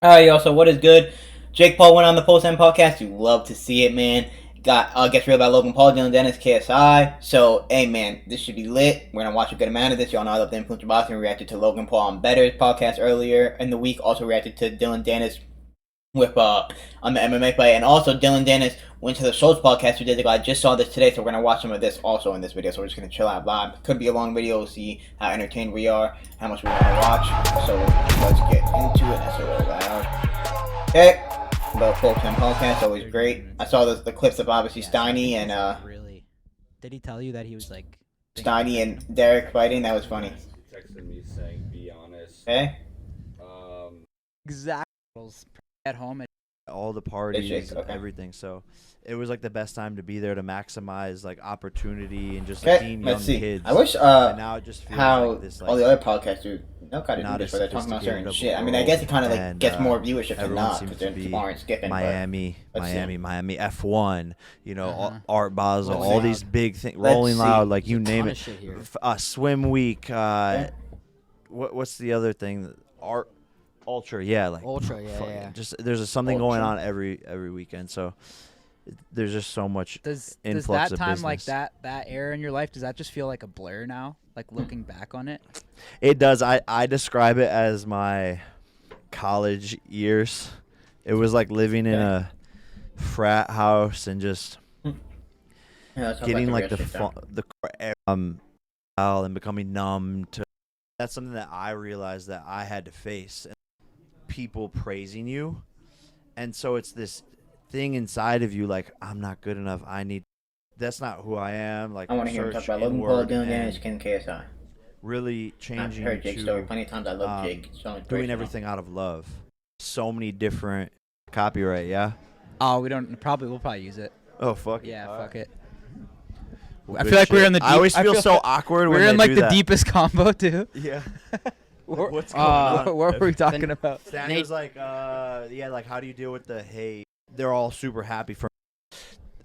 Alright, y'all, so what is good? Jake Paul went on the Post End podcast. You love to see it, man. Got gets real about Logan Paul, Dillon, Danis, KSI. So, hey, man, this should be lit. We're going to watch a good amount of this. Y'all know I love the influencer boxing. We reacted to Logan Paul on Better's podcast earlier in the week. Also reacted to Dillon, Danis with on the MMA fight. And also, Dillon, Danis went to the Schultz podcast 2 days ago. I just saw this today, so we're going to watch some of this also in this video. So we're just going to chill out vibe. Could be a long video. We'll see how entertained we are, how much we want to watch. So, let's get into it. That's a little loud. Okay, the full time podcast, always great. I saw the clips of obviously STEINY and really. Did he tell you that he was like STEINY and Derek fighting? That was funny. Texted me saying, "Be honest." Okay. exactly at home. All the parties, okay. everything. So it was like the best time to be there to maximize like opportunity and just Okay, like, being let's young see. kids. I wish and now it just feels how like this, like, all the other podcasts do. No kind of not do this as where they're talking about certain sophisticated of a shit. I mean, I guess it kind of like and, gets more viewership than everyone not seems because to be people aren't skipping. Miami F1, you know, Art Basel, Let's all see. these big things, Let's Rolling see. Loud, like you There's a name ton it. of shit here. Swim Week. Yeah. What's the other thing? Art Ultra, yeah, like Ultra, yeah, fucking- yeah. Just there's something going Ultra. on every weekend, so there's just so much Does influx that of time like business. that era in your life, does that just feel like a blur now? Like looking back on it? It does. I describe it as my college years. It was like living in a frat house and just Yeah, let's talk getting about like the real shit, though. and becoming numb to. That's something that I realized that I had to face. People praising you, and so it's this thing inside of you like, I'm not good enough. That's not who I am. Like, I want to hear him talk search about Logan Paul, inward Dillon, and Danis, and KSI. really I've changing heard Jake's story to plenty of times. I love Jake. So doing inspirational. everything out of love. So many different copyright, yeah. Oh, we'll probably use it. Oh fuck Yeah, All fuck right. it. I Good feel like we're shit. in the I always deep- I feel feel so like awkward when We're in they like do the that. deepest combo too. Yeah. What- What's going on? what were we talking about? Stanley was like, yeah, like how do you deal with the hate? They're all super happy for.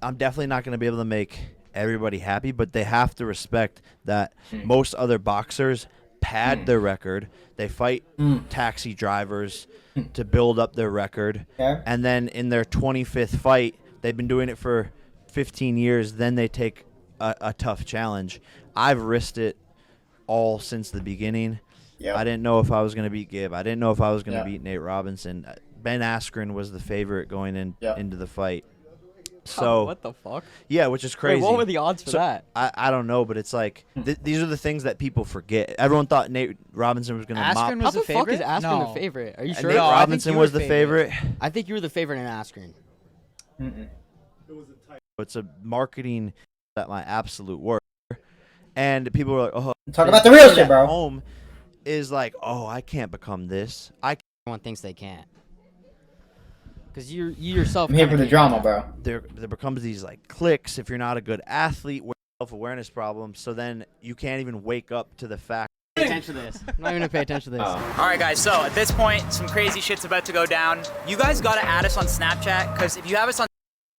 I'm definitely not going to be able to make everybody happy, but they have to respect that most other boxers pad their record. They fight taxi drivers to build up their record. Yeah. And then in their 25th fight, they've been doing it for 15 years. Then they take a tough challenge. I've risked it all since the beginning. Yep. I didn't know if I was going to beat Gibb. I didn't know if I was going to Yep. beat Nate Robinson. Ben Askren was the favorite going into the fight. So what the fuck? yeah, which is crazy. Wait, what were the odds for So, that? I don't know, but it's like these are the things that people forget. Everyone thought Nate Robinson was going to mop. Askren How was the the fuck is favorite? Askren No. the favorite? Are you And sure? Nate No, I think Robinson you was were the favorite. favorite. I think you were the favorite in Askren. It's a marketing at my absolute work. And people were like, "Oh, Talk about the real kid shit, at bro. Home is like, oh, I can't become this. Everyone thinks they can't. Because you yourself. I'm here for kinda the can't drama, do that. bro. There becomes these like cliques if you're not a good athlete, self-awareness problems. So then you can't even wake up to the fact. Pay attention to this. I'm not even gonna pay attention to this. All right, guys. So at this point, some crazy shit's about to go down. You guys gotta add us on Snapchat, because if you have us on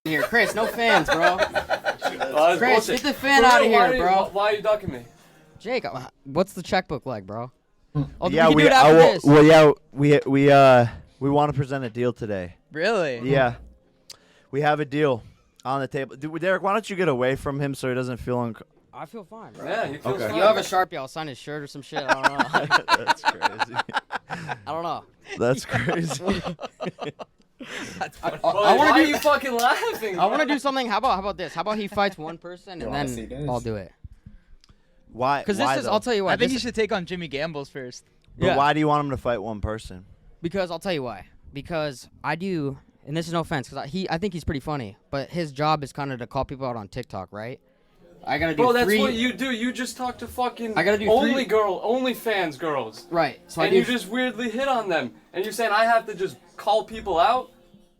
Here, Chris, no fans, bro. That's Chris, bullshit. get the fan For out of real, here, bro. Why are you ducking me? Jake, what's the checkbook like, bro? Oh, Yeah, we can do it after this. well, yeah, we want to present a deal today. really? Yeah, we have a deal on the table. Derek, why don't you get away from him so he doesn't feel uncomfortable? I feel fine, bro. Yeah, he feels Okay. fine. You have a Sharpie, I'll sign his shirt or some shit. I don't know. That's crazy. I don't know. That's crazy. I Why want are to do. you fucking laughing? I want to do something. How about this? How about he fights one person You and wanna then see this? I'll do it. Why? Because why this is. though? I'll tell you why. I think this you should take on Jimmy Gambles first. But yeah. why do you want him to fight one person? Because I'll tell you why. Because I do, and this is no offense, because I think he's pretty funny, but his job is kind of to call people out on TikTok, right? I gotta do Bro, that's three. what you do. You just talk to fucking I gotta do only fans girls. Right. So I And do. you just weirdly hit on them. And you're saying I have to just call people out?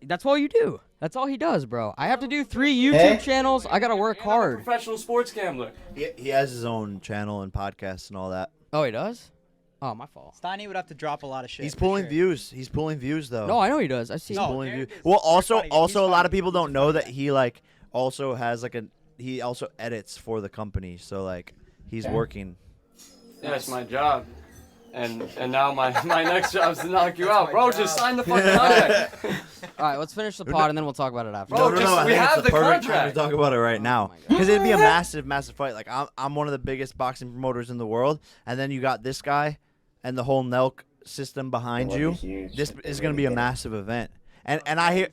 That's all you do. That's all he does, bro. I have to do 3 YouTube Hey. channels. I gotta work And I'm a hard. professional sports gambler. He has his own channel and podcast and all that. Oh, he does? Oh, my fault. Steiny would have to drop a lot of shit. He's for pulling sure. views. He's pulling views though. No, I know he does. I see. He's No, pulling Derek views. is- Well, he's also, funny. also He's a lot of funny. people don't know that he like also has like he also edits for the company. So like he's Okay. working. Yeah, it's my job. And now my next job's to knock you out, bro. Just sign the fucking contract. All right, let's finish the pod and then we'll talk about it after. Bro, No, just- I we think have it's the perfect time contract. to talk about it right now. my God. Because it'd be a massive fight. Like, I'm one of the biggest boxing promoters in the world, and then you got this guy and the whole Nelk system behind It you. would be huge This if they is going to really be a did it. massih event. And I hear...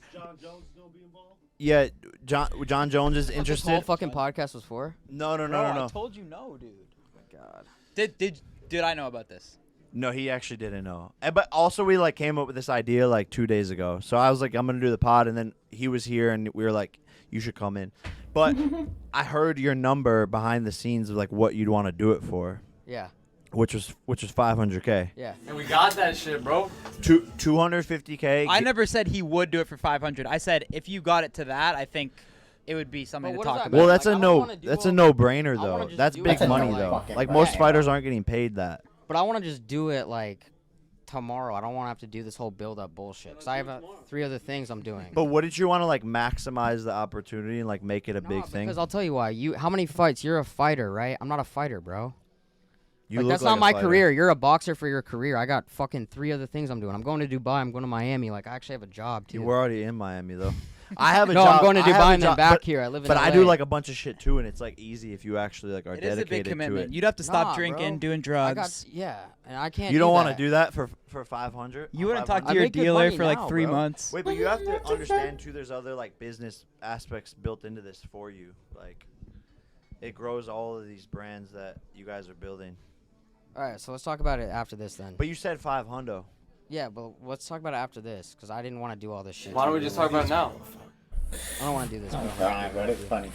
Yeah, John Jones is What this interested. whole fucking podcast was for? No. I told you no, dude. Oh my God. Did I know about this? No, he actually didn't know. But also, we like came up with this idea like 2 days ago. So I was like, I'm gonna do the pod, and then he was here, and we were like, you should come in. But I heard your number behind the scenes of like what you'd want to do it for, Yeah. which was $500K. Yeah. And we got that shit, bro. 250K. I never said he would do it for 500. I said if you got it to that, I think it would be something But to what talk does that about. Well, mean? that's Like, a I don't no. wanna do That's all- a no-brainer I wanna though. just That's do big it. That's a money no though. fucking Like most brainer. fighters aren't getting paid that. But I want to just do it like tomorrow. I don't want to have to do this whole build-up bullshit. Because I have 3 other things I'm doing. But wouldn't you want to like maximize the opportunity and like make it a No, big thing? Because I'll tell you why. How many fights? You're a fighter, right? I'm not a fighter, bro. You Like, look that's like not a my fighter. career. You're a boxer for your career. I got fucking 3 other things I'm doing. I'm going to Dubai. I'm going to Miami. Like, I actually have a job, too. You were already in Miami though. I have a No, job. I'm going to I have Dubai a and then job, back but- here. I live in But I LA. do like a bunch of shit too, and it's like easy if you actually like are It is a dedicated big to commitment. it. You'd have to stop Nah, drinking, bro. doing I drugs. got, yeah, and I can't You don't want want to do that for 500. You wouldn't talk I to your make good dealer money for like now, 3 bro. months. Wait, but you have to understand too. There's other like business aspects built into this for you. Like, it grows all of these brands that you guys are building. All right, so let's talk about it after this then. But you said 500. Yeah, but let's talk about it after this because I didn't want to do all this shit. Why don't we just talk about it now? I don't want to do this, bro. Alright, but it's funny.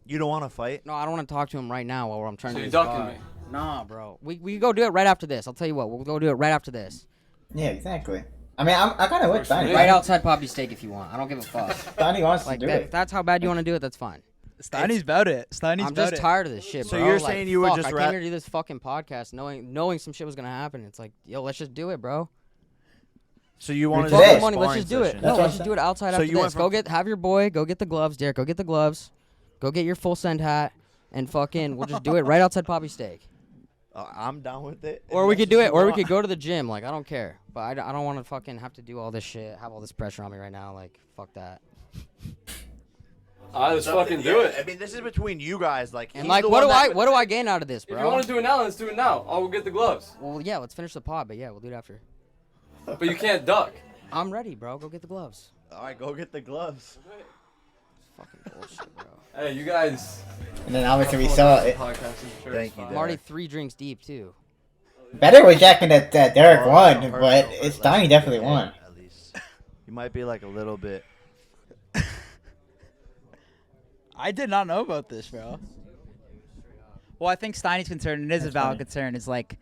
You don't want to fight? No, I don't want to talk to him right now while I'm trying So to you do this ducking pod. me? Nah, bro. We can go do it right after this. I'll tell you what. We'll go do it right after this. Yeah, exactly. I mean, I kind of like Steiny. Yeah. Right outside Poppy Steak if you want. I don't give a fuck. Steiny wants Like to do that, it. if that's how bad you want to do it, that's fine. Steiny's about it. Steiny's I'm about just it. tired of this shit, So bro. you're Like, saying you would fuck, just I came rat- here to do this fucking podcast knowing some shit was gonna happen. It's like, yo, let's just do it, bro. So you want to Fuck do the a Money, let's sparring just do it. session. No, That's what let's I'm just do it outside So after you went this. from- Have your boy, go get the gloves, Derek. Go get the gloves. Go get your full send hat, and fucking, we'll just do it right outside Poppy Steak. I'm down with it. Or we could do it, or we could go to the gym. Like, I don't care. But I don't want to fucking have to do all this shit, have all this pressure on me right now. Like, fuck that. Alright, let's fucking do I it. mean, this is between you guys. Like, And he's like, the what one that- do I gain out of this, If you bro? want to do it now, let's do it now. I'll go get the gloves. Well, yeah, let's finish the pod, but yeah, we'll do it after. But you can't duck. I'm ready, bro. Go get the gloves. All right, go get the gloves. Fucking bullshit, bro. Hey, you guys. And then obviously we saw it. Thank you, I'm already 3 drinks deep too. Better with Jack and that Derek Or- won, or but personal, it's but, like, Steiny definitely okay, won. At least you might be like a little bit. I did not know about this, bro. Well, I think Steiny's concern, and it is a That's valid funny. concern, is like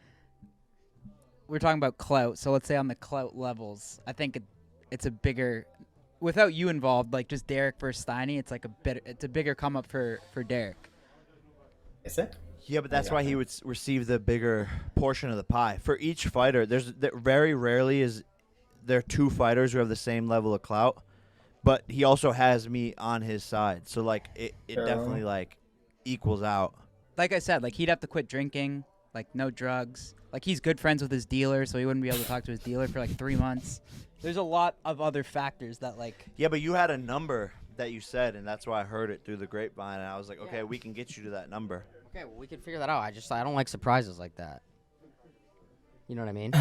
we're talking about clout. So let's say on the clout levels, I think it's a bigger, without you involved, like just Derek versus Steiny. It's like it's a bigger come up for Derek. Is it? Yeah, but that's Yeah. why he would receive the bigger portion of the pie. For each fighter, there very rarely is there 2 fighters who have the same level of clout, but he also has me on his side. So like it True. definitely like equals out. Like I said, like he'd have to quit drinking, like no drugs. Like he's good friends with his dealer, so he wouldn't be able to talk to his dealer for like 3 months. There's a lot of other factors that like. Yeah, but you had a number that you said, and that's why I heard it through the grapevine, and I was like, okay, Yeah. we can get you to that number. Okay, well, we can figure that out. I don't like surprises like that. You know what I mean?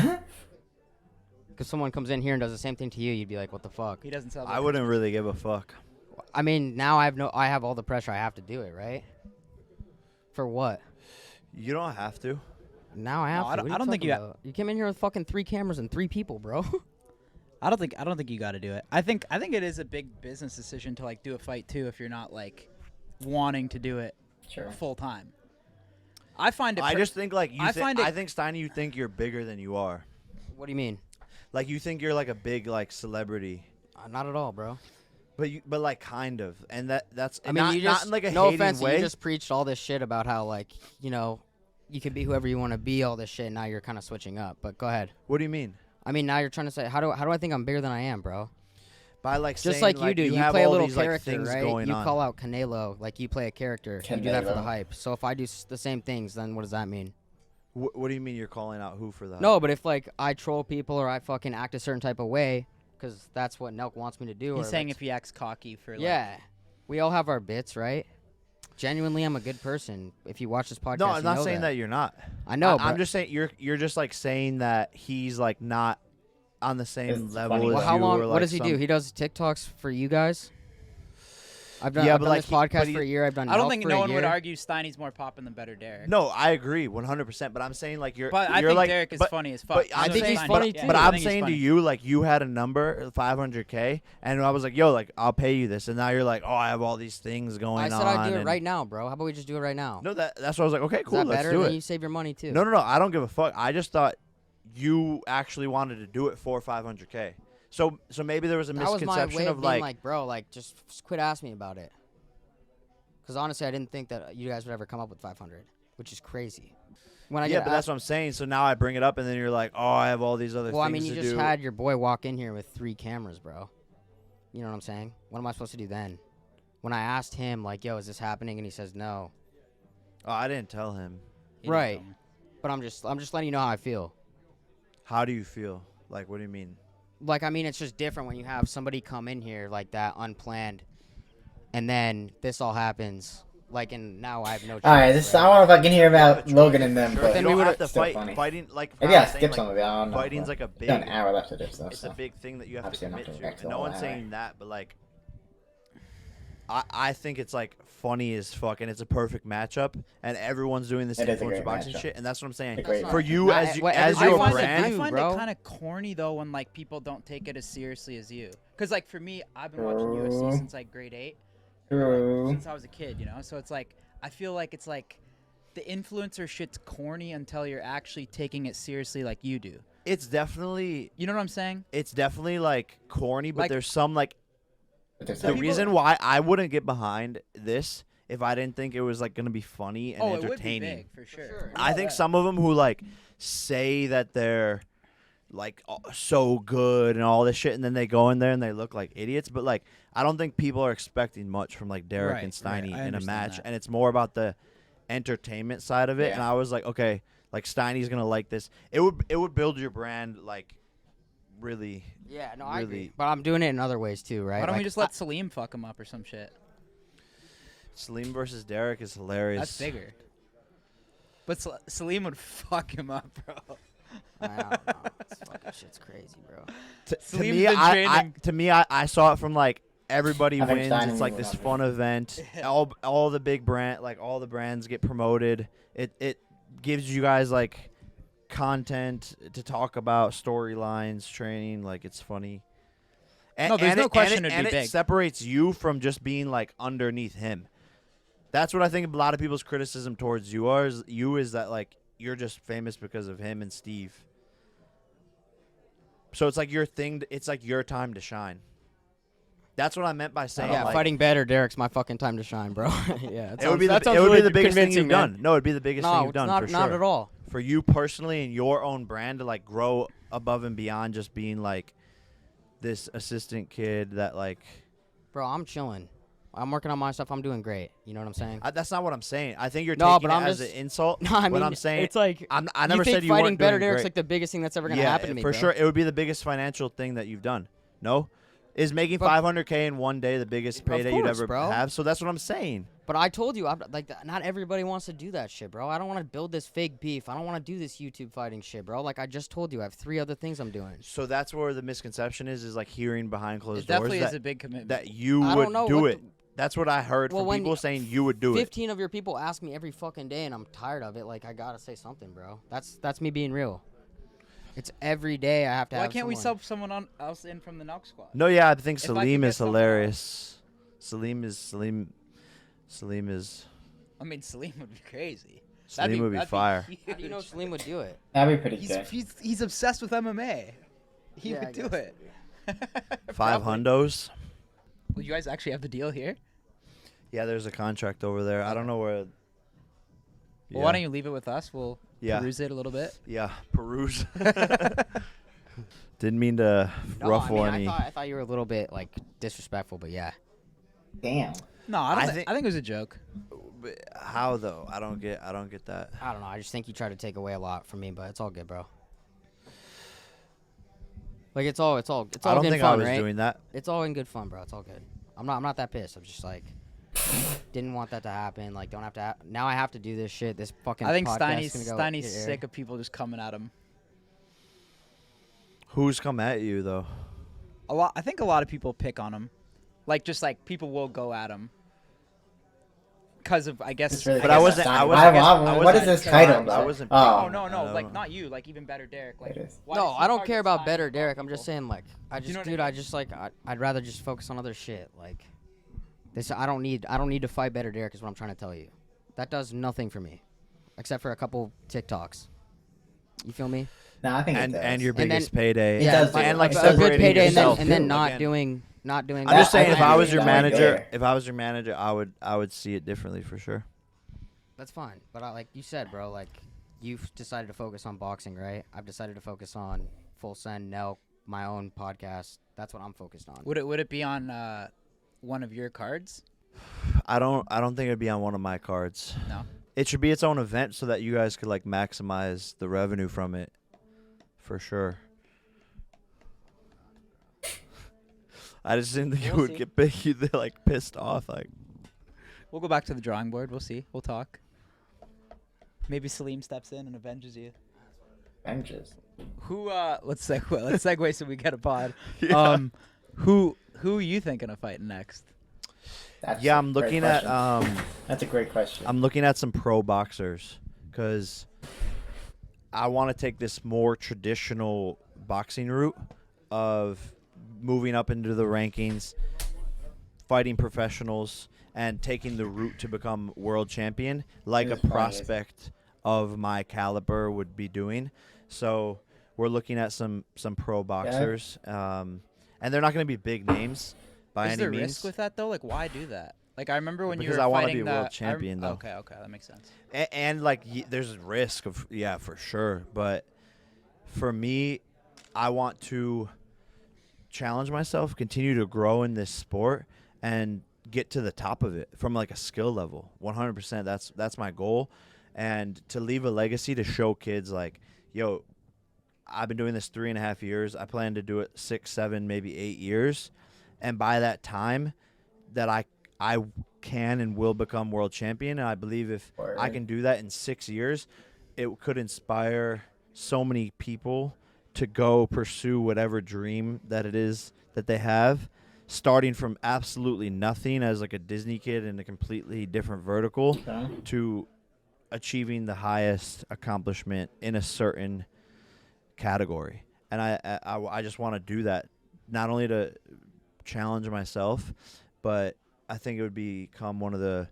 Because someone comes in here and does the same thing to you, you'd be like, what the fuck? He doesn't sell. I wouldn't really give a fuck. I mean, now I have all the pressure. I have to do it, right? For what? You don't have to. Now I have No, to. I don't- What are I don't think talking you about? You came in here with fucking 3 cameras and 3 people, bro. I don't think you got to do it. I think it is a big business decision to like do a fight too if you're not like wanting to do it Sure. full time. I find it. I just think like I find it- I think Steiny, you think you're bigger than you are. What do you mean? Like you think you're like a big like celebrity. Not at all, bro. But like kind of, and that's I mean, not, you just not in like a no hating offense, way. you just preached all this shit about how like you can be whoever you want to be, all this shit. And now you're kind of switching up. But go ahead. What do you mean? I mean, now you're trying to say how do I think I'm bigger than I am, bro? By like Just saying, like you do. You have play a all little these, like, character, things right? going You on. call out Canelo like you play a character. You do that for the Canelo. hype. So if I do the same things, then what does that mean? What do you mean you're calling out who for that? No, but if like I troll people or I fucking act a certain type of way, because that's what Nelk wants me to do. He's or saying like, if he acts cocky for like, yeah, we all have our bits, right? Genuinely, I'm a good person. If you watch this podcast, No, you I'm not know saying that you're not. I know, I'm but just saying you're just like saying that he's like not on the same It's level funny. as well, how you. long? Or, What like, does he do? He does TikToks for you guys. I've done, Yeah, I've but done like this he- but podcast he- for a year. I've done. I don't Nelk think for no a one would year. argue Steiny's more poppin' than better Derek. No, I agree 100%. But I'm saying like you're. But I you're think like, Derek is but, funny as fuck. But I I'm think saying- he's funny yeah, too. But I I'm think he's saying to funny. you, like, you had a number, 500K, and I was like, yo, like, I'll pay you this. And now you're like, oh, I have all these things going I on. said I'd do it and- right now, bro. How about we just do it right now? No, that's what I was like, okay, Is cool, that let's better? do Then it. you save your money too. No, I don't give a fuck. I just thought you actually wanted to do it for 500K. So maybe there was a that was my misconception way of of being like, like, bro, like just quit asking me about it. Because honestly, I didn't think that you guys would ever come up with 500, which is crazy. When I yeah, get but that's what I'm saying. So now I bring it up, and then you're like, oh, I have all these other well, I things mean, you to just do. had your boy walk in here with 3 cameras, bro. You know what I'm saying? What am I supposed to do then? When I asked him, like, yo, is this happening? And he says no. Oh, I didn't tell him. He didn't Right. tell me. But I'm just letting you know how I feel. How do you feel? Like, what do you mean? Like, I mean, it's just different when you have somebody come in here like that, unplanned, and then this all happens. Like, and now I have no choice. All right, this right? I don't know if I can hear about Yeah, but Logan and them, Sure, but you then don't we have to still fight. funny. Fighting, like, maybe how I I'm saying, skipped like, some of it. I don't know. fighting's but like a we got big. an hour left of this stuff. It's So. a big thing that you have Obviously, to I'm not commit gonna to. back And to no all one's that, saying right? that, but like, I think it's like funny as fuck, and it's a perfect matchup, and everyone's doing this It is a influencer great boxing matchup. shit, and that's what I'm saying. It's a great That's For not- you, not as you, what as everybody your wants to brand, I do, find bro. it kind of corny though when like people don't take it as seriously as you. Cause like for me, I've been watching UFC True. since like grade 8. True. Since I was a kid, you know. So it's like I feel like it's like the influencer shit's corny until you're actually taking it seriously like you do. it's definitely You know what I'm saying? like corny, but Like- there's some like But there's the some- people- reason why I wouldn't get behind this if I didn't think it was like gonna be funny and Oh, it would be entertaining. big for sure. I Yeah, think yeah. some of them who like say that they're like so good and all this shit, and then they go in there and they look like idiots. But like, I don't think people are expecting much from like Derek Right, and Steiny right. I in a understand match, that. and it's more about the entertainment side of it. Yeah. And I was like, okay, like Steiny's gonna like this. It would build your brand like really. Yeah, no, I agree. really- But I'm doing it in other ways too, right? Why don't we Like, just let Salim fuck him up or some shit? Salim versus Derek is hilarious. That's bigger. But Salim would fuck him up, bro. I don't know. This fucking shit's crazy, bro. To Salim's me, been I saw it from like everybody I think wins. Steiny It's like would this have it. fun event. All the big brand, like all the brands get promoted. It gives you guys like content to talk about, storylines, training. Like it's funny. No, there's no question it'd be and it big. separates you from just being like underneath him. That's what I think a lot of people's criticism towards you is that like you're just famous because of him and Steve. So it's like your thing. It's like your time to shine. That's what I meant by saying. Yeah, like, fighting better, Derek's my fucking time to shine, bro. Yeah, It would be that the, sounds it would be really the biggest thing convincing, you've man. done. No, it'd be the biggest thing No, you've it's done not, for not sure. at all. For you personally and your own brand to like grow above and beyond just being like this assistant kid that like. Bro, I'm chilling. I'm working on my stuff. I'm doing great. You know what I'm saying? That's not what I'm saying. I think you're No, taking but it I'm as just- an insult. No, I mean, what I'm saying, it's like I never you think said you fighting weren't better, doing Derek's great. like the biggest thing that's ever gonna Yeah, happen to me, for bro. sure. It would be the biggest financial thing that you've done. No, is making But- 500K in one day the biggest payday you'd course, ever bro. have? So that's what I'm saying. But I told you, not everybody wants to do that shit, bro. I don't want to build this fake beef. I don't want to do this YouTube fighting shit, bro. Like I just told you, I have 3 other things I'm doing. So that's where the misconception is like hearing behind closed It definitely doors is a big commitment. that you I would don't know do what it. That's what I heard Well, from when people saying you would do it. 15 of your people ask me every fucking day, and I'm tired of it. Like I gotta say something, bro. That's me being real. It's every day I have to. Why have can't we someone. sub someone else in from the Knock Squad? No, yeah, I think If I could Salim get is someone hilarious. Salim is I mean, Salim would be crazy. Salim would be fire. How do you know Salim would do it? That'd be pretty He's, good. he's obsessed with MMA. He Yeah, I would do guess. it. 5 hundos. Well, you guys actually have the deal here? Yeah, there's a contract over there. I don't know where. Well, why don't you leave it with us? We'll Yeah. peruse it a little bit. Yeah, peruse. Didn't mean to No, ruffle I mean, any. I thought you were a little bit like disrespectful, but yeah. Damn. No, I I think- think it was a joke. But how though? I don't get that. I don't know. I just think you try to take away a lot from me, but it's all good, bro. Like it's all I good don't think fun, I was right? doing that. It's all in good fun, bro. It's all good. I'm not that pissed. I'm just like, didn't want that to happen. Like, don't have to. Now I have to do this shit. This fucking. I think podcast is gonna go Steiny's air. sick of people just coming at him. Who's come at you though? I think a lot of people pick on him, like just like people will go at him because of I guess. It's really But I wasn't. I wasn't- what is this title? I wasn't. Oh. Oh no, I like don't- not you, like even better Derek. Like It is. why No, does he I don't target care about Steiny better above Derek. I'm just people? saying, like, I just, You know what I dude, mean? I just like, I'd rather just focus on other shit. Like, this, I don't need to fight better Derek. Is what I'm trying to tell you. That does nothing for me, except for a couple TikToks. You feel me? No, I think it does. And your And then- biggest payday. Yeah, does, and dude. like It a does good separating payday, and yourself, then too. not Again, doing. I'm just That- saying, I if I was agree your with that right manager, there. if I was your manager, I would see it differently for sure. That's fine, but like you said, bro, like you've decided to focus on boxing, right? I've decided to focus on Full Send, Nelk, my own podcast. That's what I'm focused on. Would it be on one of your cards? I don't think it'd be on one of my cards. No. It should be its own event so that you guys could like maximize the revenue from it, for sure. I just didn't think it We'll would see. get big. You'd like pissed off. Like, We'll go back to the drawing board. We'll see. We'll talk. Maybe Salim steps in and avenges you. Benches. Who? Let's segue so we get a pod. Yeah. Who are you thinking of fighting next? That's yeah, a I'm great looking at question. That's a great question. I'm looking at some pro boxers because I want to take this more traditional boxing route of moving up into the rankings, fighting professionals, and taking the route to become world champion like a This is prospect of my caliber would be doing. So we're looking at some pro boxers, and they're not going to be big names by Is any there means. risk with that though? Like, why do that? Like, I remember when Because you were I wanna fighting be a world the- champion, though. Okay, that makes sense. And like there's risk of for sure, but for me, I want to challenge myself, continue to grow in this sport, and get to the top of it from like a skill level. 100%. That's my goal, and to leave a legacy to show kids like, yo, I've been doing this 3.5 years. I plan to do it 6, 7, maybe 8 years, and by that time, that I can and will become world champion. And I believe if I Word. can do that in 6 years, it could inspire so many people to go pursue whatever dream that it is that they have, starting from absolutely nothing as like a Disney kid in a completely different vertical Okay. to achieving the highest accomplishment in a certain category. And I just want to do that, not only to challenge myself, but I think it would become one of the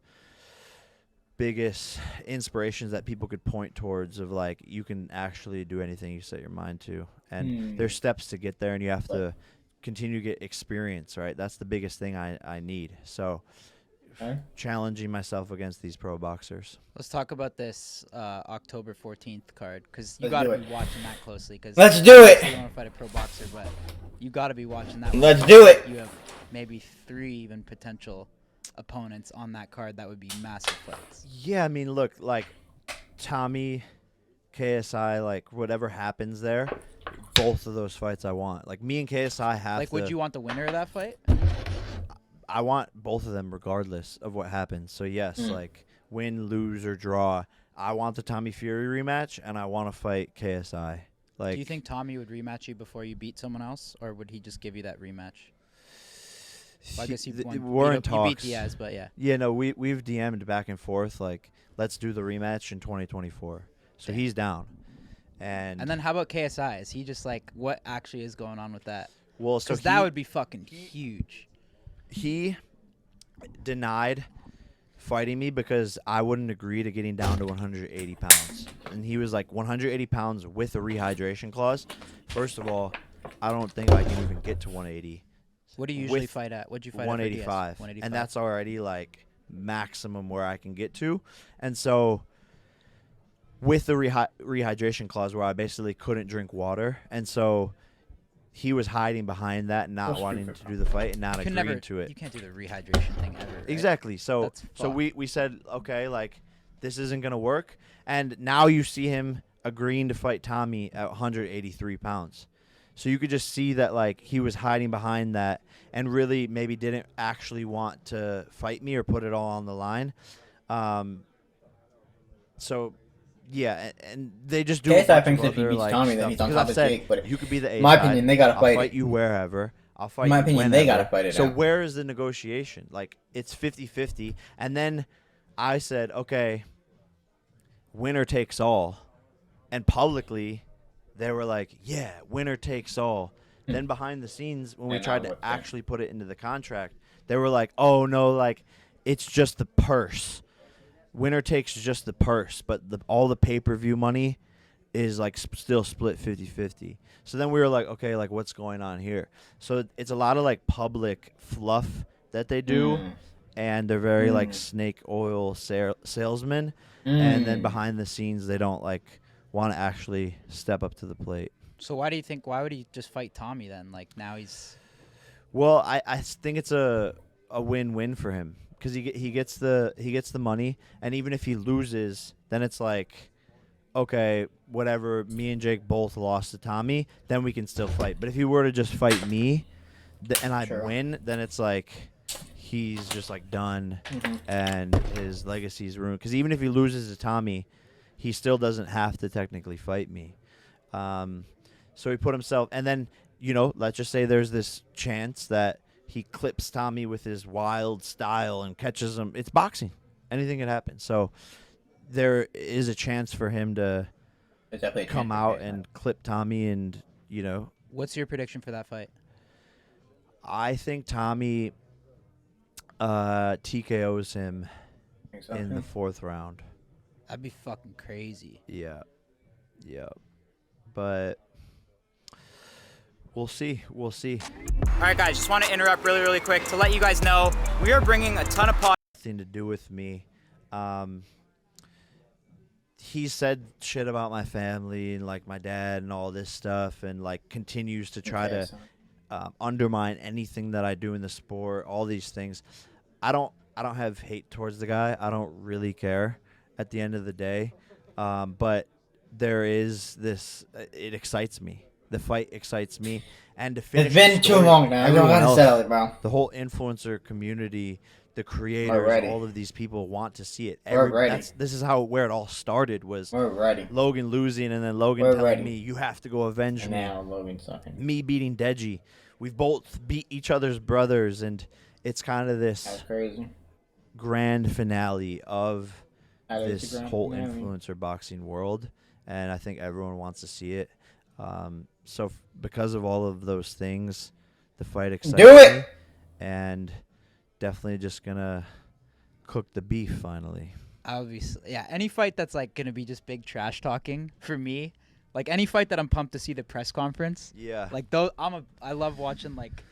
biggest inspirations that people could point towards of like, you can actually do anything you set your mind to. And there's steps to get there, and you have to continue to get experience, right? That's the biggest thing I need. So Okay. challenging myself against these pro boxers. Let's talk about this October 14th card, because you Let's got do to it. be watching that closely. Cause Let's do it. You want to fight a pro boxer, but you got to be watching that. Let's one. do it. You have maybe 3 even potential opponents on that card that would be massive fights. Yeah, I mean, look, like Tommy, KSI, like whatever happens there, both of those fights I want. Like me and KSI have Like, to, would you want the winner of that fight? I want both of them regardless of what happens. So yes, like win, lose, or draw, I want the Tommy Fury rematch, and I want to fight KSI. Like, Do you think Tommy would rematch you before you beat someone else, or would he just give you that rematch? Well, I guess you won. we're in You talks. beat Diaz, but yeah. Yeah, no, we've DM'd back and forth like, let's do the rematch in 2024. So he's down. And And then how about KSI? Is he just like, what actually is going on with that? well, so Because that would be fucking huge. he denied fighting me because I wouldn't agree to getting down to 180 pounds. And he was like, 180 pounds with a rehydration clause. First of all, I don't think I can even get to 180. What do you usually With fight at? What'd you fight 185. at? 185. And that's already like maximum where I can get to. And so with the rehydration clause where I basically couldn't drink water. And so he was hiding behind that, not Well, wanting stupid. to do the fight and not You can agreeing never. to it. You can't do the rehydration thing ever. Right? Exactly. So That's so fucked. we said, okay, like this isn't gonna work. And now you see him agreeing to fight Tommy at 183 pounds. So you could just see that like he was hiding behind that and really maybe didn't actually want to fight me or put it all on the line. So yeah, and they just do. a KSI bunch thinks of if he other, beats like, Tommy, then stuff. he's on Because top I've of said, Jake, but you could be the A my side. opinion, they gotta I'll fight fight it. you wherever. I'll fight In my you opinion, whenever. they gotta fight it So out. where is the negotiation? Like it's 50-50, and then I said, okay, winner takes all, and publicly they were like, yeah, winner takes all. Then behind the scenes, when we And tried now to what then? actually put it into the contract, they were like, oh no, like it's just the purse. Winner takes just the purse, but all the pay-per-view money is like still split 50-50. So then we were like, okay, like what's going on here? So it's a lot of like public fluff that they do, and they're very like snake oil salesmen. And then behind the scenes, they don't like want to actually step up to the plate. So why do you think? Why would he just fight Tommy then? Like now he's. Well, I think it's a win-win for him because he gets the money, and even if he loses, then it's like, okay, whatever. Me and Jake both lost to Tommy, then we can still fight. But if he were to just fight me, and I Sure. win, then it's like he's just like done, and his legacy's ruined. Because even if he loses to Tommy, he still doesn't have to technically fight me. So he put himself, and then let's just say there's this chance that he clips Tommy with his wild style and catches him. It's boxing; anything can happen. So there is a chance for him to It's definitely a come chance for out KSI. and clip Tommy, and What's your prediction for that fight? I think Tommy TKOs him Think so, in too? the 4th round. That'd be fucking crazy. Yeah. But we'll see. All right, guys, just want to interrupt really quick to let you guys know we are bringing a ton of Nothing to do with me. He said shit about my family and like my dad and all this stuff, and like continues to try to undermine anything that I do in the sport. All these things. I don't have hate towards the guy. I don't really care at the end of the day. But there is this. It excites me. The fight excites me, and to finish. It's been the too story, long now. You don't everyone gotta else, sell it, bro. the whole influencer community, the creators, Already. all of these people want to see it. We're ready. This is where it all started. Was We're ready. Logan losing, and then Logan We're telling ready. me, "You have to go avenge And me." now Logan's sucking. Me beating Deji. We've both beat each other's brothers, and it's kind of That's this crazy. grand finale of That is this the grand whole finale. influencer boxing world, and I think everyone wants to see it. So because of all of those things, the fight excites Do it! me, and definitely just gonna cook the beef finally. Obviously, yeah. Any fight that's like gonna be just big trash talking for me, like any fight that I'm pumped to see the press conference. Yeah. Like those, I love watching like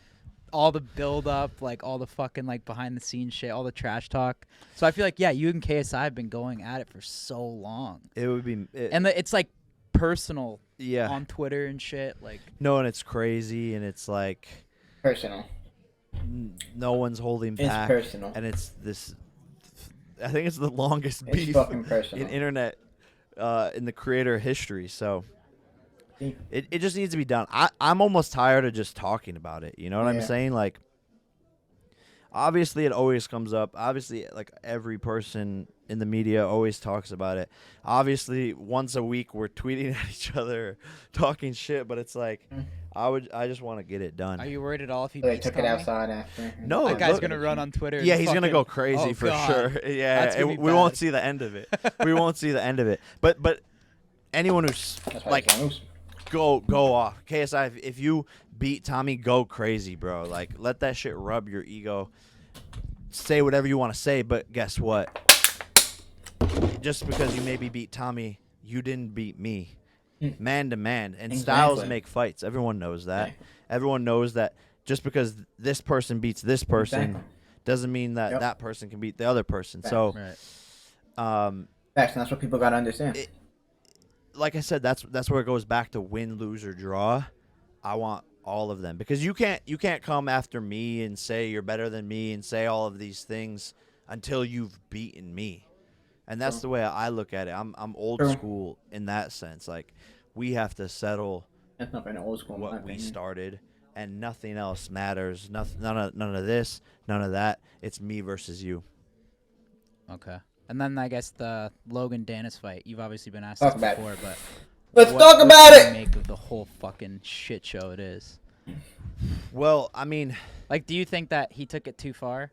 all the build up, like all the fucking like behind the scenes shit, all the trash talk. So I feel like you and KSI have been going at it for so long, It would be. and it's like personal yeah. on Twitter and shit. Like No, and it's crazy, and it's like Personal. no one's holding It's back, personal. and it's this. I think it's the longest It's beef fucking personal. in internet, in the creator history. So it just needs to be done. I'm almost tired of just talking about it. You know what I'm Yeah. saying? Like, obviously, it always comes up. Obviously, like every person in the media always talks about it. Obviously, once a week we're tweeting at each other, talking shit. But it's like, I just want to get it done. are you worried at all if he They beats took it Tommy? outside after. No, That guy's look- gonna run on Twitter. Yeah, and he's gonna fucking- go crazy Oh, for God. sure. Yeah, That's gonna be we won't bad. see the end of it. We won't see the end of it. But anyone who's That's why like they can't lose. go off KSI, if you beat Tommy, go crazy, bro. Like let that shit rub your ego. Say whatever you want to say, but guess what? Just because you maybe beat Tommy, you didn't beat me. Man to man, and styles Exactly. make fights. Everyone knows that. Yeah. Everyone knows that. Just because this person beats this person Exactly. doesn't mean that Yep. that person can beat the other person. Facts. So, Right. Facts, and that's what people gotta understand. like I said, that's where it goes back to win, lose, or draw. I want all of them, because you can't come after me and say you're better than me and say all of these things until you've beaten me. And that's the way I look at it. I'm old school in that sense. Like, we have to settle That's not very old school. what we started, and nothing else matters. None of this, none of that. It's me versus you. Okay. And then I guess the Logan Danis fight. You've obviously been asked Talk this about it. before, but Let's what talk about do you it. make of the whole fucking shit show it is? Well, I mean, Like, do you think that he took it too far,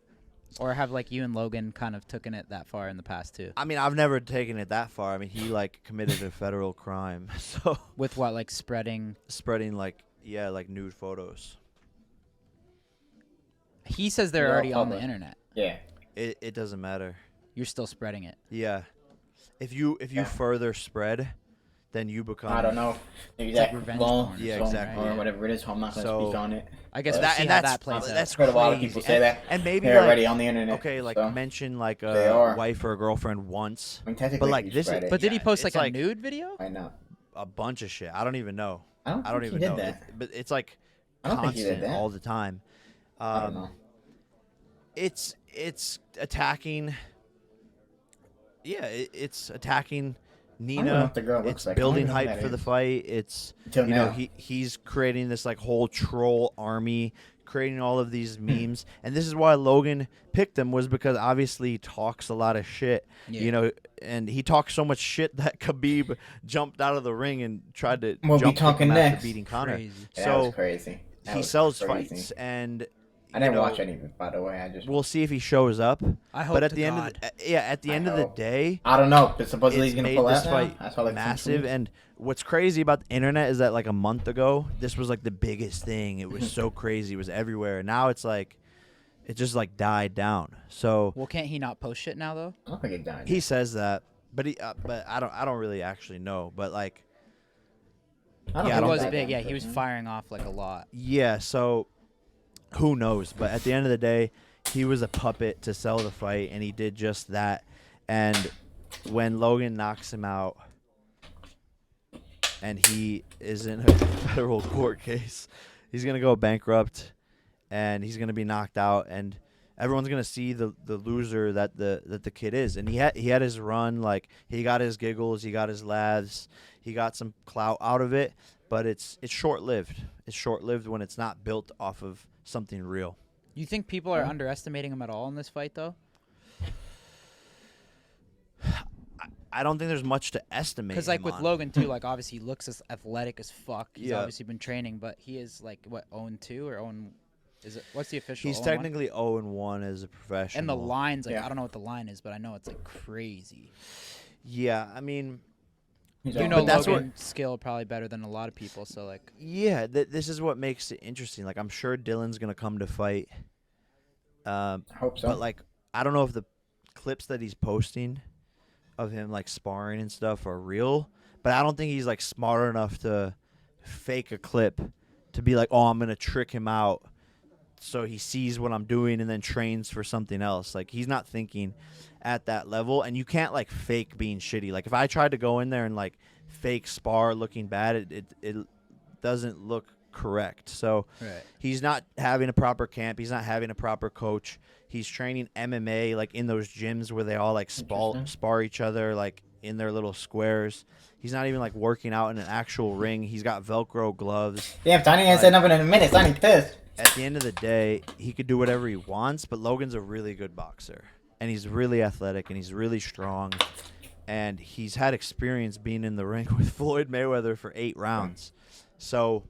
or have like you and Logan kind of taken it that far in the past too? I've never taken it that far. I mean, he like committed a federal crime, so With what, like spreading? spreading like nude photos. He says they're They're already all on the public. internet. Yeah. It doesn't matter. You're still spreading it. Yeah, if you Yeah. further spread, then you become. I don't know. The exact revenge law, porn or Yeah, so- exactly. or whatever it is. I'm not going to So- speak on it. I guess But we'll That see and how that's that plays out. that's I've heard a lot of crazy. people say that. and maybe They're like, already on the internet. okay, like so. mention like They a are. wife or a girlfriend once, I mean, technically, but like you this spread is it. But did he yeah, post it's like a nude video? I know. a bunch of shit. I don't even know. I don't think even he did know. that. But it's like I don't think he did constant that. all the time. I don't know. It's attacking. Yeah, it's attacking I don't know Nina. what the girl looks It's like. I don't building even know who hype that for the is. fight. It's Until you know now. he's creating this like whole troll army, creating all of these memes, and this is why Logan picked him, was because obviously he talks a lot of shit. Yeah. You know, and he talks so much shit that Khabib jumped out of the ring and tried to We'll be jump kick talking him after next. beating Conor. Crazy. Yeah, that So was crazy. That he was sells crazy. fights, and I you didn't know, watch any of it, by the way. I just. We'll see if he shows up. I hope But at to the end God. of at the I end of the hope. day, I don't know, but supposedly it's he's gonna made pull this out now. fight I saw like massive. And what's crazy about the internet is that like a month ago, this was like the biggest thing. It was so crazy. It was everywhere. Now it's like, it just like died down. So Well, can't he not post shit now though? I don't think it died. he says that, but I don't really actually know. But like, I don't yeah, I He think don't was died big. down, Yeah, he was personally. firing off like a lot. yeah. So who knows? But at the end of the day, he was a puppet to sell the fight, and he did just that. And when Logan knocks him out, and he is in a federal court case, he's gonna go bankrupt, and he's gonna be knocked out, and everyone's gonna see the loser that the kid is. And he had his run, like he got his giggles, he got his laughs, he got some clout out of it, but it's short lived. It's short lived when it's not built off of something real. You think people are underestimating him at all in this fight though? I don't think there's much to estimate. Because like him with on. Logan too, like obviously he looks as athletic as fuck. He's Yeah. obviously been training, but he is like what 0-2 or 0. Is it what's the official? He's 0-1? technically 0-1 as a professional. And the lines, like Yeah. I don't know what the line is, but I know it's like crazy. Yeah, I mean, He's You all- know, But that's what- Logan's skill probably better than a lot of people. So like, yeah, this is what makes it interesting. Like, I'm sure Dillon's gonna come to fight. I hope so. But like, I don't know if the clips that he's posting of him like sparring and stuff are real. But I don't think he's like smart enough to fake a clip to be like, oh, I'm gonna trick him out, so he sees what I'm doing and then trains for something else. Like, he's not thinking at that level, and you can't like fake being shitty. Like, if I tried to go in there and like fake spar looking bad, it doesn't look correct. So right. he's not having a proper camp. He's not having a proper coach. He's training MMA like in those gyms where they all like spar each other like in their little squares. He's not even like working out in an actual ring. He's got Velcro gloves. Damn, Tiny ain't said nothing in a minute. Tiny pissed. At the end of the day, he could do whatever he wants, but Logan's a really good boxer. And he's really athletic, and he's really strong. And he's had experience being in the ring with Floyd Mayweather for 8 rounds. So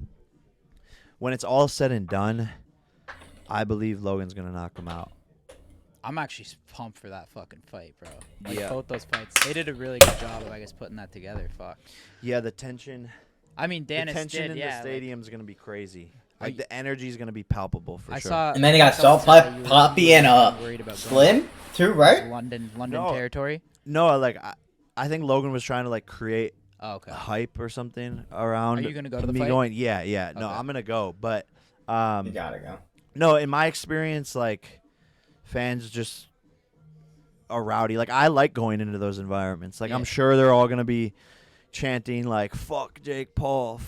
when it's all said and done, I believe Logan's going to knock him out. I'm actually pumped for that fucking fight, bro. Like Yeah. both those fights, they did a really good job of, I guess, putting that together. Fuck. Yeah, the tension, I mean, Danis the tension did, in yeah. the like, stadium is going to be crazy. Are Like, you- the energy is going to be palpable for I sure. saw. And then he got someone Salt said that you were- Poppy you were and worried about going Slim too, to right? London No. territory. No, like, I think Logan was trying to, like, create Oh, okay. hype or something around Are you gonna go to the me fight? going. Yeah. No, Okay. I'm gonna go, but You gotta go. no, in my experience, like, fans just are rowdy. Like, I like going into those environments. Like, Yeah. I'm sure they're all gonna be chanting like fuck Jake Paul,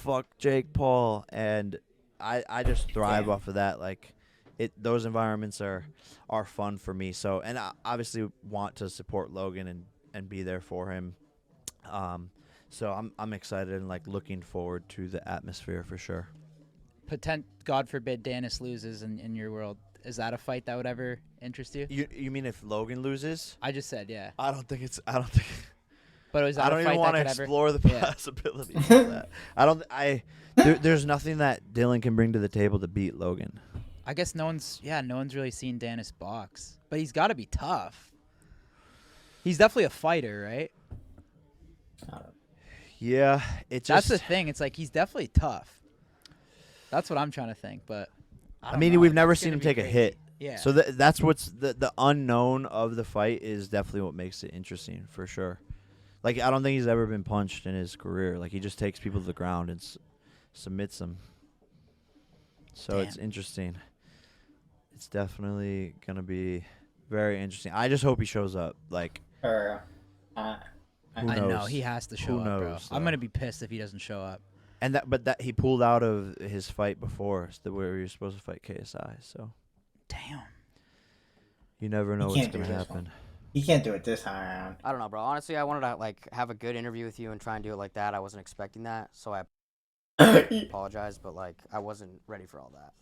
and I just thrive off of that. Like, those environments are fun for me. So, and I obviously want to support Logan and be there for him. So I'm excited and like looking forward to the atmosphere for sure. God forbid Danis loses in your world. Is that a fight that would ever interest you? You mean if Logan loses? I just said, yeah. I don't think. But was that I a don't fight even want to that could explore ever... the Yeah. possibility of that. There's nothing that Dillon can bring to the table to beat Logan. I guess no one's really seen Danis box, but he's got to be tough. He's definitely a fighter, right? Yeah, That's the thing. It's like he's definitely tough. That's what I'm trying to think, but I mean, we've never seen him take a hit. Yeah. So that's what's the unknown of the fight is definitely what makes it interesting for sure. Like, I don't think he's ever been punched in his career. Like, he just takes people to the ground and submits them. So it's interesting. It's definitely gonna be very interesting. I just hope he shows up. Like, Who I knows? know he has to show Who up, bro. knows, I'm though? gonna be pissed if he doesn't show up. And that he pulled out of his fight before, where he was supposed to fight KSI. So Damn. you never know He what's can't do gonna this happen. He can't do it this time around. I don't know, bro. Honestly, I wanted to like have a good interview with you and try and do it like that. I wasn't expecting that, so I apologize, but like I wasn't ready for all that.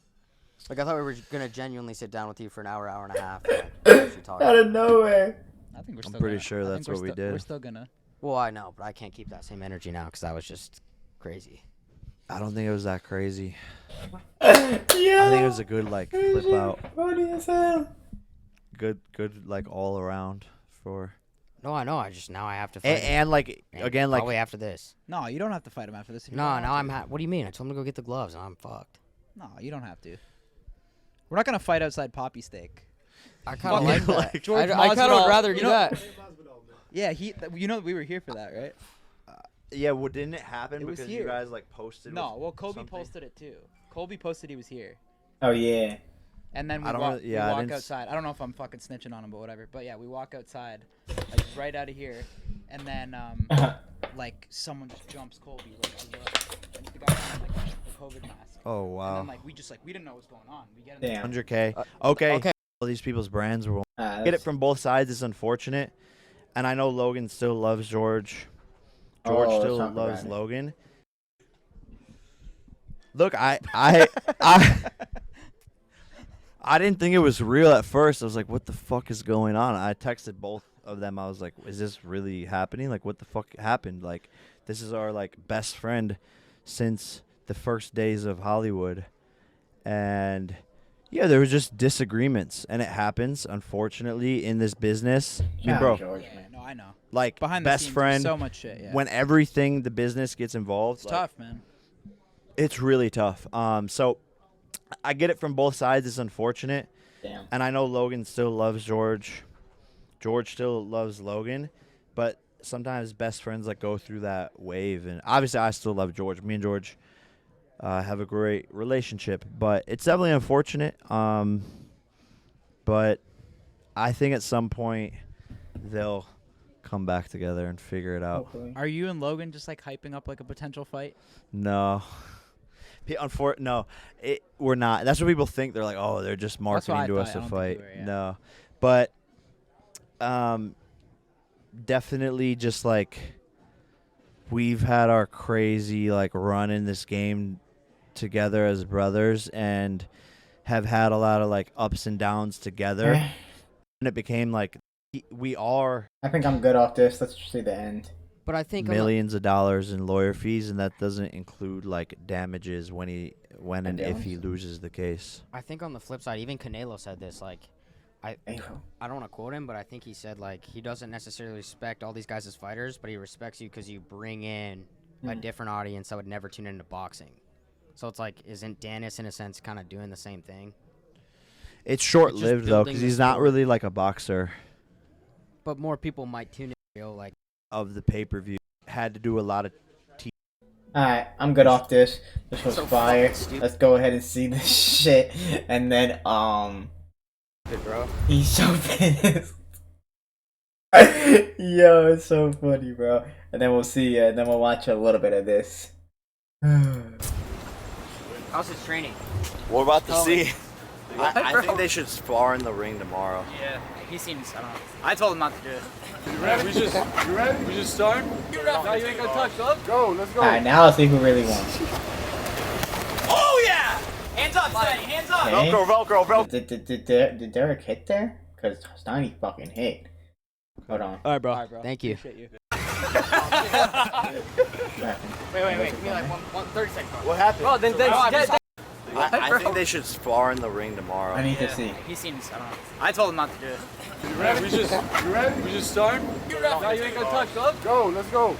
Like I thought we were gonna genuinely sit down with you for an hour, hour and a half. And, like, actually talk. Out of nowhere. I think we're I'm still pretty gonna, sure I think that's we're what we still- did. We're still gonna. Well, I know, but I can't keep that same energy now because that was just crazy. I don't think it was that crazy. Yeah. I think it was a good like flip out. Funny as hell. Good like all around for. No, I know. I have to fight. him. And like And again like probably after this. No, you don't have to fight him after this. If you No, don't now want I'm. to. What do you mean? I told him to go get the gloves, and I'm fucked. No, you don't have to. We're not gonna fight outside Poppy Steak. I kind of Fucking like that. George I kind of Masvidal, would rather you do know- that. Yeah, you know we were here for that, right? yeah, well, didn't it happen It was because here. you guys like posted? No, well Kobe something? posted it too. Colby posted he was here, Oh yeah. and then we I don't walk, really- yeah, I we walk didn't s- outside. I don't know if I'm fucking snitching on him, but whatever. But yeah, we walk outside, like right out of here, and then like someone just jumps Colby. Like, I look, and the guy had like the COVID mask. Oh And wow. then like we didn't know what was going on. We get in Damn. 100K. Okay. okay. All these people's brands will get it That's- from both sides. It's unfortunate, and I know Logan still loves George. George Oh, still let's talk loves about it. Logan. Look, I didn't think it was real at first. I was like, "What the fuck is going on?" I texted both of them. I was like, "Is this really happening? Like, what the fuck happened? Like, this is our like best friend since the first days of Hollywood." And yeah, there was just disagreements, and it happens, unfortunately, in this business. I mean, Shout bro, out George, Yeah, man. no, I know. like Behind the best scenes, friend. there's so much shit. Yeah, When everything the business gets involved, it's like, tough, man. it's really tough. So I get it from both sides. It's unfortunate, Damn. and I know Logan still loves George. George still loves Logan, but sometimes best friends like go through that wave. And obviously, I still love George. Me and George have a great relationship, but it's definitely unfortunate. But I think at some point they'll come back together and figure it out. Hopefully. Are you and Logan just like hyping up like a potential fight? No. No, we're not. That's what people think. They're like, oh, they're just That's what marketing I to thought. us I to don't think fight. you were, yeah. No, but definitely just like we've had our crazy like run in this game together as brothers and have had a lot of like ups and downs together, and it became like we are I think I'm good off this. Let's just see the end. But I think on the- millions of dollars in lawyer fees, and that doesn't include like damages when and if he loses the case. I think on the flip side, even Canelo said this. Like, I don't want to quote him, but I think he said like he doesn't necessarily respect all these guys as fighters, but he respects you because you bring in a different audience that would never tune into boxing. So it's like, isn't Danis in a sense kind of doing the same thing? It's short-lived though, building because the he's not story. really like a boxer But more people might tune in. You know, like of the pay-per-view. Had to do a lot of Alright, I'm good off this. This was So fire. fucking stupid. Let's go ahead and see this shit. And then, good, bro. he's so pissed. Yo, it's so funny, bro. And then we'll see, and then we'll watch a little bit of this. How's his training? We're about to Oh, see. I Bro. think they should spar in the ring tomorrow. Yeah, he seems, I don't know. I told him not to do it. You ready? We just start? No, you ain't gonna touch up? Go, let's go. All right, now let's see who really won. Oh yeah! Hands up, Steiny, hands up! Okay. Velcro. Did Derek hit there? Because Steiny fucking hit. Hold on. All right, bro. Thank you. Wait. Give me like 30 seconds. What happened? Bro, then I think they should spar in the ring tomorrow. I need to see. He seems, I don't know. I told him not to do it. You ready? We just start? No, you ain't gonna touch up? Go, let's go.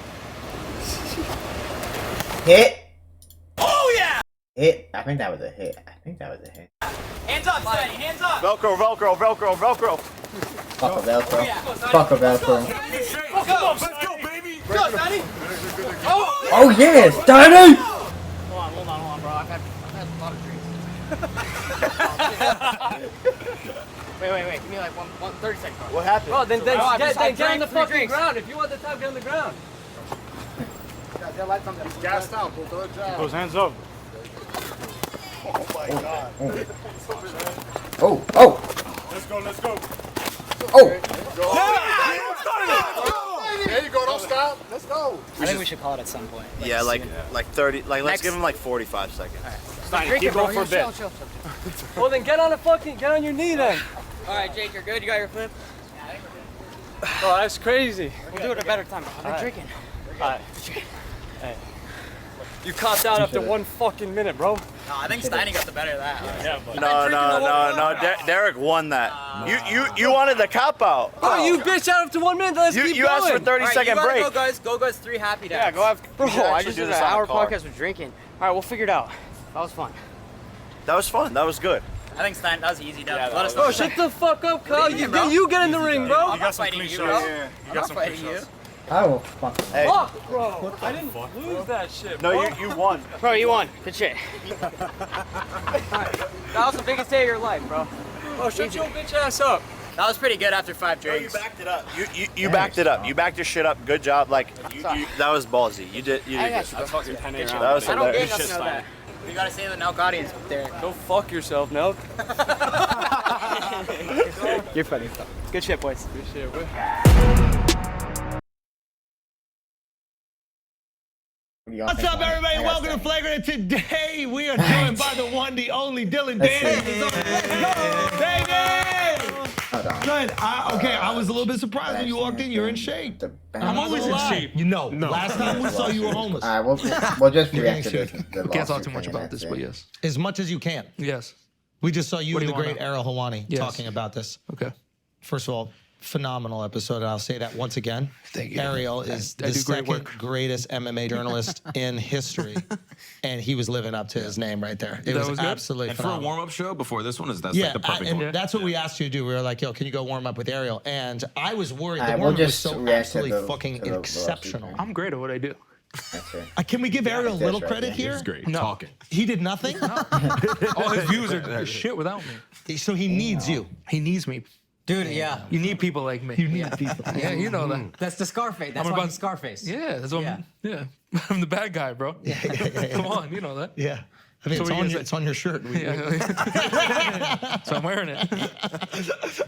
Hit. Oh yeah! Hit. I think that was a hit. Hands up, Steiny, hands up! Velcro. Fuck a Velcro. Yeah. Fuck a Velcro. Let's go, baby. Go, Steiny! Oh yeah, Steiny! Hold on, bro. I've had a lot of drinks. Wait. Give me like 30 seconds. Bro. What happened? Bro, then I get on drank the 3 fucking drinks. ground. If you want the time, get on the ground. Gassed out, bro. Good job. Those hands up. Oh my God. Oh. Let's go. Oh. There you go. Don't stop. Let's go. I think we should call it at some point. Yeah, like 30. Like let's Next. give him like 45 seconds. Steiny, keep going for a bit. Chill. Well, then get on your knee then. All right, Jake, you're good. You got your flip. Oh, that's crazy. We'll do it a better time. I've been drinking. Alright. Hey. You copped out after 1 fucking minute, bro. No, I think Steiny got the better of that. Yeah, but No. Derek won that. You wanted the cop out. oh, you bitch out after 1 minute. Let's keep You going. asked for 30-second break. Go guys, 3 happy days. Yeah, go have. Bro, I just do did this an on a hour car. podcast with drinking. All right, we'll figure it out. That was fun. That was fun. That was good. I think Steiny, that was easy, dub. Yeah, Let us bro, know. shut the fuck up, Kyle. What do you mean, bro? You get in the ring, bro. I'm not fighting you, bro. I'm not fighting you. I will fucking. Hey. Fuck, bro. I didn't lose that shit, No, bro. you won. Bro, you won. Good shit. That was the biggest day of your life, bro. Oh, shut your bitch ass up. That was pretty good after 5 You drinks. backed it up. You backed it up. You backed your shit up. Good job. Like that was ballsy. You did I got good. you, bro. Fucking 10 That was I don't get hilarious. nothing of that. We gotta say the Nelk audience there. Go fuck yourself, Nelk. You're funny. Good shit, boys. Good shit, bro. What's up, everybody? Welcome to Flagrant. Today we are joined by the one, the only Dillon. Danis is on. Let's go, Danis! Hold on. Good. I was a little bit surprised when you walked in. You're in shape. I'm always in shape. You know. Last time we saw you were homeless. All right, we'll just react to getting this. sued. Can't talk too much about this, but yes. As much as you can. Yes. We just saw you What and do the you great wanna- Errol Hawani Yes. talking about this. Okay. First of all, phenomenal episode, and I'll say that once again. Thank you. Ariel is I the do great second work. greatest MMA journalist in history, and he was living up to his name right there. It That was was good? absolutely And for a phenomenal. warm-up show before this one, that's Yeah, like the perfect and one. that's what we asked you to do. We were like, "Yo, can you go warm up with Ariel?" And I was worried. All The right, warm we'll up was just so react to absolutely the- fucking to the exceptional. velocity. I'm great at what I do. That's it. Can we give Ariel a that's little right, credit yeah. here? It's great. No. Talking. He did nothing, All his views are shit without me. so he needs you. He needs me. Dude, yeah. You need people like me. You need people. Yeah, you know that. That's the Scarface. That's I'm why about- he's Scarface. Yeah, that's what I'm, yeah. I'm the bad guy, bro. Yeah. Come on, you know that. Yeah. I mean, So it's what on, you your, say? it's on your shirt. So I'm wearing it.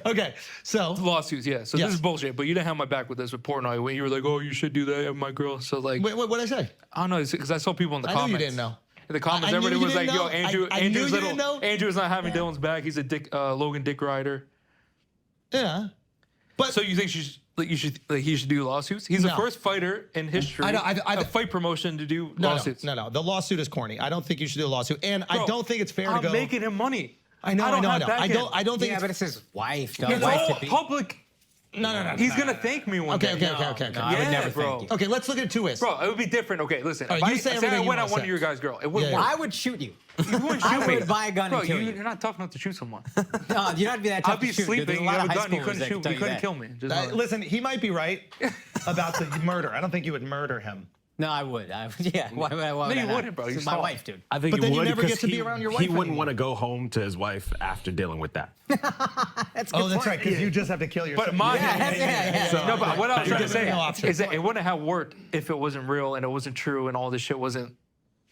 Okay, so Lawsuits, yeah. So Yes. this is bullshit, but you didn't have my back with this with Portnoy when you were like, oh, you should do that, have my girl. So like, wait, what did I say? I don't know, because I saw people in the I knew comments. you didn't know. In the comments, I knew everybody you was like, didn't yo, know. Andrew, I knew Andrew's you little, didn't know. Andrew's not having Dillon's back. He's a dick, Logan dick rider. Yeah, but So you think he should do lawsuits? He's the No. first fighter in history, I know, a fight promotion to do no, lawsuits. no. The lawsuit is corny. I don't think you should do a lawsuit, and I Bro, don't think it's fair to I'm go. making him money. I know. have back I end. don't think. Yeah, it's, but it's his wife. It's all public. no. He's gonna thank me one Okay, day. okay. No, I would Yeah, never bro. thank you. Okay, let's look at it two ways. Bro, it would be different. Okay, listen. All If right, I you say say I everything you went wanna at one say. of your guys' girl, it wouldn't Yeah, work. I would shoot you. You wouldn't shoot I me. would buy a gun Bro, and kill you. you're not tough enough to shoot someone. No, you're not be that type I'd be of shooter, dude. There's sleeping. a You lot have of a high gun. You schoolers couldn't that can shoot. tell You couldn't that. kill me. Just know that. Listen, he might be right about the murder. I don't think you would murder him. No, I would. Yeah. Why would No, I you not? wouldn't, bro. This You is my saw it. wife, dude. I think But he then you would never because get to be around your wife He wouldn't anymore. want to go home to his wife after dealing with that. That's Oh, that's right, because you just have to kill yourself. But my Yeah. no, but what I was trying to say no option. is that it wouldn't have worked if it wasn't real and it wasn't true and all this shit wasn't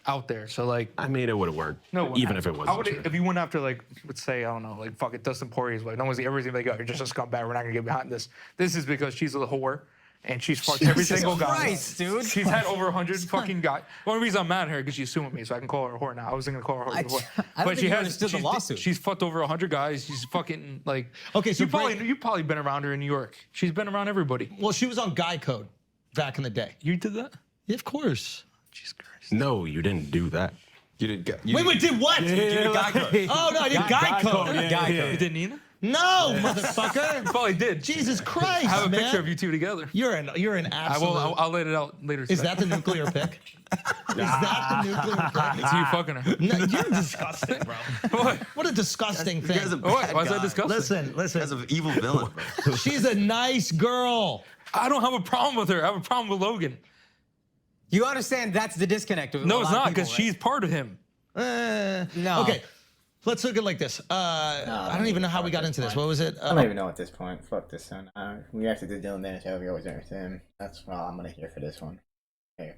out there. So like, I mean, it would have worked. no, even if it wasn't. I would true. if you went after like, let's say, I don't know, like fuck it, Dustin Poirier's like, no one's everything they got. You're just a scumbag. We're not gonna get behind this. This is because she's a whore. And she's fucked every single guy. Christ, dude. She's had over 100 fucking guys. The only reason I'm mad at her is because she's suing me, so I can call her a whore now. I wasn't gonna call her a whore before. I don't think you understood the she's- lawsuit. She's fucked over 100 guys. She's fucking like. Okay, so you probably been around her in New York. She's been around everybody. Well, she was on Guy Code back in the day. You did that? Yeah, of course. Jesus Christ. No, you didn't do that. You did. Wait, did what? Oh no, I did Guy Code. You didn't either? No, motherfucker. You probably did. Jesus Christ, I have a man. picture of you two together. You're an absolute. I'll let it out later. Is that the nuclear pick? Is that the nuclear pick? It's you fucking her. No, you're disgusting, bro. What a disgusting thing. Why is that disgusting? Listen. As an evil villain, bro. She's a nice girl. I don't have a problem with her. I have a problem with Logan. You understand that's the disconnect. with a No, lot it's of not, people, because right? she's part of him. No. Okay, let's look at it like this. I don't even know how we got into this. What was it? I don't even know at this point. Fuck this son. We actually did Dillon Danis. We always do it to him. That's all I'm gonna hear for this one. Okay.